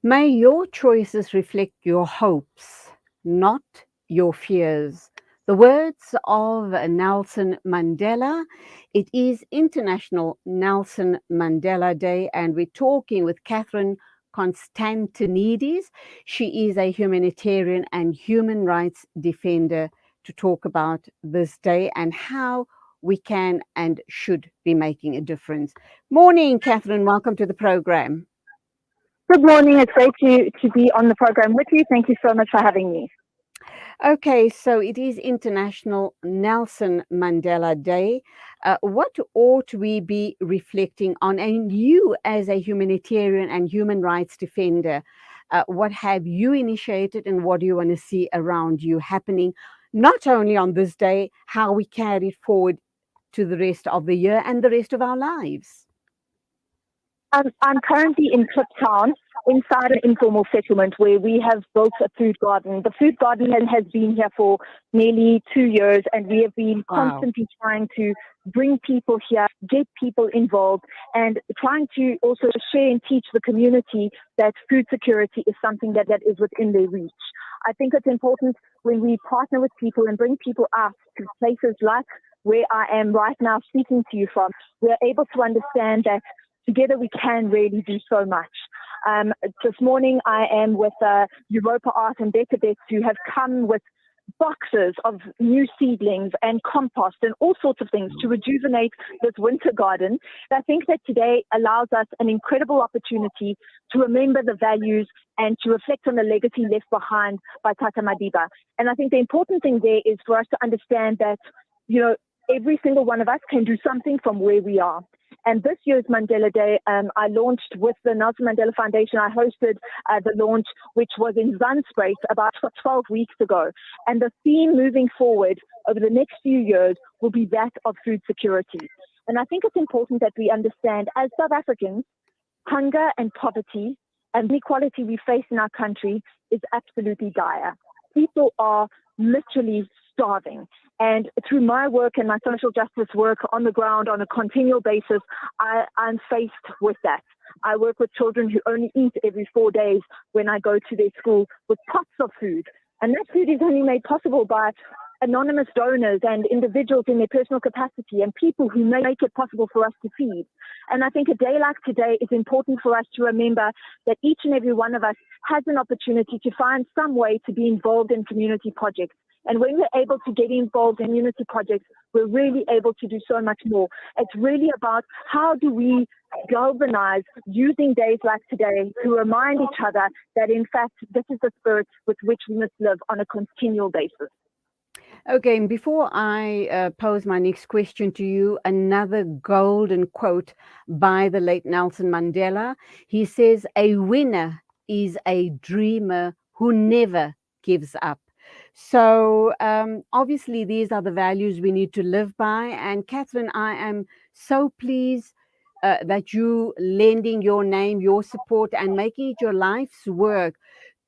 May your choices reflect your hopes, not your fears. The words of Nelson Mandela. It is International Nelson Mandela Day, and we're talking with Catherine Constantinides. She is a humanitarian and human rights defender to talk about this day and how we can and should be making a difference. Morning, Catherine. Welcome to the program. Good morning. It's great to be on the program with you. Thank you so much for having me. Okay, so it is International Nelson Mandela Day. What ought we be reflecting on? And you, as a humanitarian and human rights defender, what have you initiated and what do you want to see around you happening, not only on this day, how we carry it forward to the rest of the year and the rest of our lives? I'm currently in Kliptown inside an informal settlement where we have built a food garden. The food garden has been here for nearly 2 years, and we have been Wow. constantly trying to bring people here, get people involved, and trying to also share and teach the community that food security is something that is within their reach. I think it's important when we partner with people and bring people out to places like where I am right now speaking to you from, we're able to understand that together we can really do so much. This morning I am with Europa Art and Decor Vets who have come with boxes of new seedlings and compost and all sorts of things to rejuvenate this winter garden. I think that today allows us an incredible opportunity to remember the values and to reflect on the legacy left behind by Tata Madiba. And I think the important thing there is for us to understand that, every single one of us can do something from where we are. And this year's Mandela Day, I launched with the Nelson Mandela Foundation. I hosted the launch, which was in Zandspruit about 12 weeks ago. And the theme moving forward over the next few years will be that of food security. And I think it's important that we understand, as South Africans, hunger and poverty and inequality we face in our country is absolutely dire. People are literally starving. And through my work and my social justice work on the ground on a continual basis, I'm faced with that. I work with children who only eat every 4 days when I go to their school with pots of food. And that food is only made possible by anonymous donors and individuals in their personal capacity and people who make it possible for us to feed. And I think a day like today is important for us to remember that each and every one of us has an opportunity to find some way to be involved in community projects. And when we're able to get involved in community projects, we're really able to do so much more. It's really about how do we galvanize using days like today to remind each other that, in fact, this is the spirit with which we must live on a continual basis. Okay, and before I pose my next question to you, another golden quote by the late Nelson Mandela. He says, "A winner is a dreamer who never gives up." So, obviously, these are the values we need to live by. And Catherine, I am so pleased that you lending your name, your support, and making it your life's work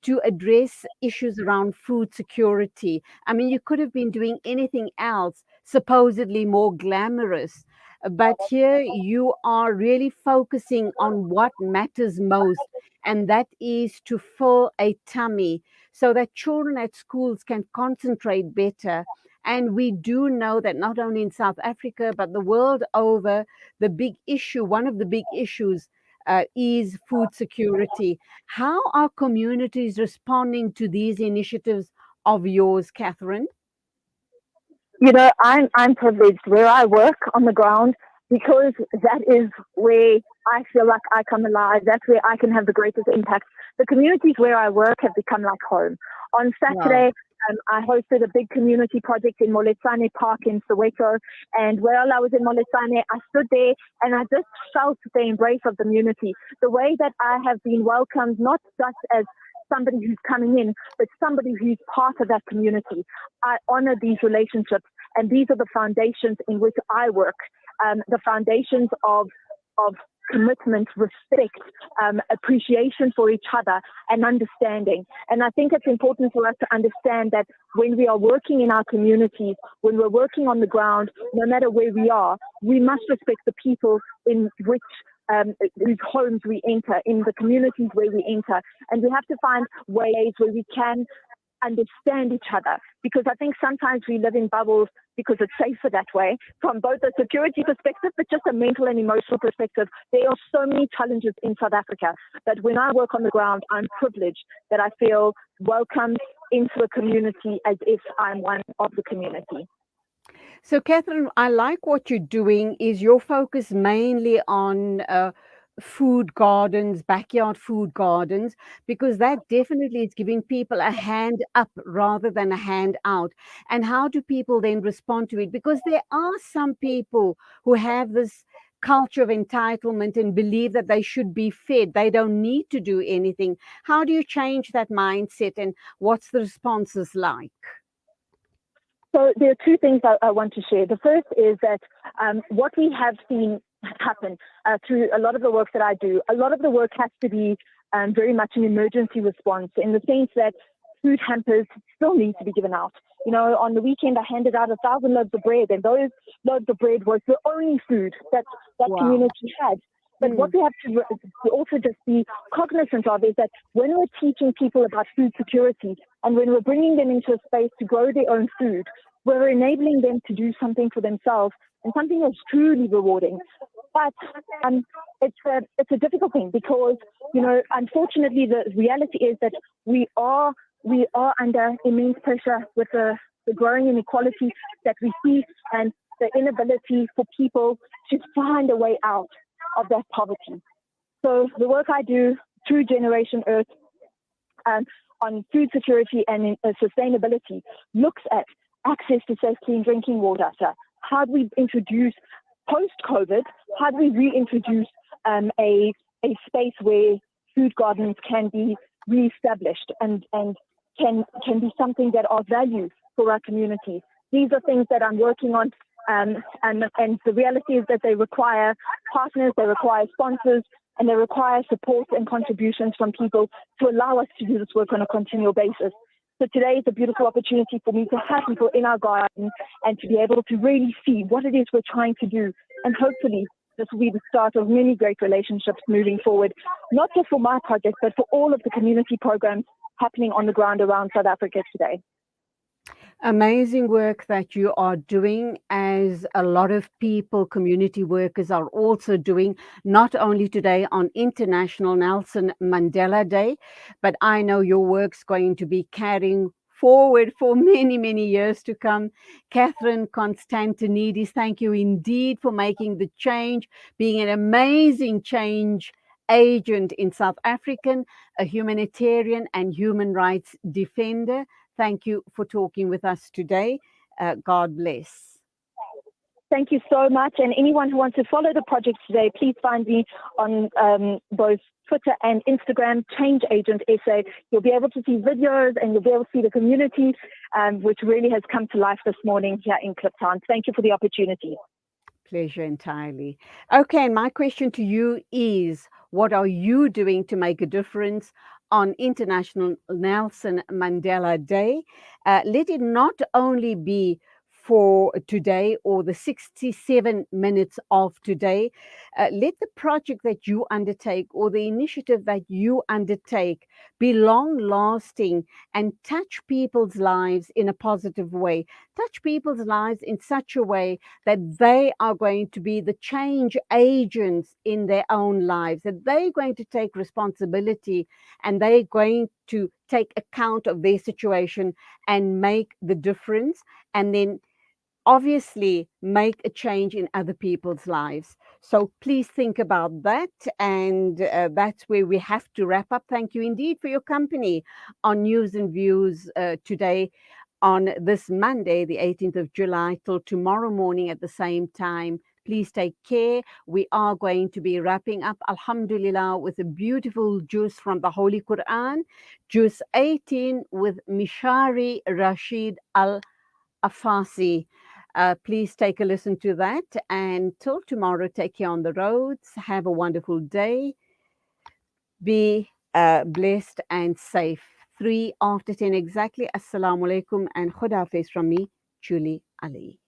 to address issues around food security. I mean, you could have been doing anything else, supposedly more glamorous, but here you are really focusing on what matters most, and that is to fill a tummy so that children at schools can concentrate better. And we do know that not only in South Africa, but the world over, the big issue, one of the big issues, is food security. How are communities responding to these initiatives of yours, Catherine? I'm privileged where I work on the ground because that is where I feel like I come alive. That's where I can have the greatest impact. The communities where I work have become like home. On Wow. Saturday, I hosted a big community project in Moletsane Park in Soweto. And while I was in Moletsane, I stood there and I just felt the embrace of the community. The way that I have been welcomed, not just as somebody who's coming in, but somebody who's part of that community. I honor these relationships, and these are the foundations in which I work. The foundations of commitment, respect, appreciation for each other, and understanding. And I think it's important for us to understand that when we are working in our communities, when we're working on the ground, no matter where we are, we must respect the people in which whose homes we enter, in the communities where we enter. And we have to find ways where we can understand each other, because I think sometimes we live in bubbles because it's safer that way from both a security perspective, but just a mental and emotional perspective. There are so many challenges in South Africa, but when I work on the ground, I'm privileged that I feel welcomed into a community as if I'm one of the community. So, Catherine, I like what you're doing. Is your focus mainly on food gardens, backyard food gardens, because that definitely is giving people a hand up rather than a hand out. And how do people then respond to it? Because there are some people who have this culture of entitlement and believe that they should be fed. They don't need to do anything. How do you change that mindset, and what's the responses like? So there are two things I want to share. The first is that what we have seen happen through a lot of the work that I do, a lot of the work has to be very much an emergency response, in the sense that food hampers still need to be given out. You know, on the weekend I handed out 1,000 loaves of bread, and those loaves of bread was the only food that Wow. community had. But what we have to also just be cognizant of is that when we're teaching people about food security, and when we're bringing them into a space to grow their own food, we're enabling them to do something for themselves, and something that's truly rewarding. But it's a difficult thing, because, you know, unfortunately the reality is that we are under immense pressure with the growing inequality that we see, and the inability for people to find a way out of that poverty. So the work I do through Generation Earth on food security and sustainability looks at access to safe, clean drinking water. So how do we introduce, post-COVID, how do we reintroduce a space where food gardens can be reestablished and can be something that are value for our community? These are things that I'm working on, and the reality is that they require partners, they require sponsors, and they require support and contributions from people to allow us to do this work on a continual basis. So today is a beautiful opportunity for me to have people in our garden and to be able to really see what it is we're trying to do. And hopefully this will be the start of many great relationships moving forward, not just for my project, but for all of the community programs happening on the ground around South Africa today. Amazing work that you are doing, as a lot of people, community workers, are also doing, not only today on International Nelson Mandela Day, but I know your work's going to be carrying forward for many, many years to come. Catherine Constantinides, thank you indeed for making the change, being an amazing change agent in South Africa, a humanitarian and human rights defender. Thank you for talking with us today. God bless. Thank you so much. And anyone who wants to follow the project today, please find me on both Twitter and Instagram, Change Agent SA. You'll be able to see videos, and you'll be able to see the community, which really has come to life this morning here in Kliptown. Thank you for the opportunity. Pleasure entirely. Okay, and my question to you is, what are you doing to make a difference on International Nelson Mandela Day? Let it not only be for today or the 67 minutes of today. Let the project that you undertake or the initiative that you undertake be long lasting and touch people's lives in a positive way. Touch people's lives in such a way that they are going to be the change agents in their own lives, that they're going to take responsibility and they're going to take account of their situation and make the difference, and then obviously make a change in other people's lives. So please think about that. And that's where we have to wrap up. Thank you indeed for your company on News and Views today, on this Monday, the 18th of July, till tomorrow morning at the same time. Please take care. We are going to be wrapping up, Alhamdulillah, with a beautiful juice from the Holy Quran, Juice 18 with Mishari Rashid Al-Afasi. Please take a listen to that. And till tomorrow, take care on the roads. Have a wonderful day. Be blessed and safe. 3 after 10 exactly. Assalamu alaikum and Khuda Hafiz from me, Julie Ali.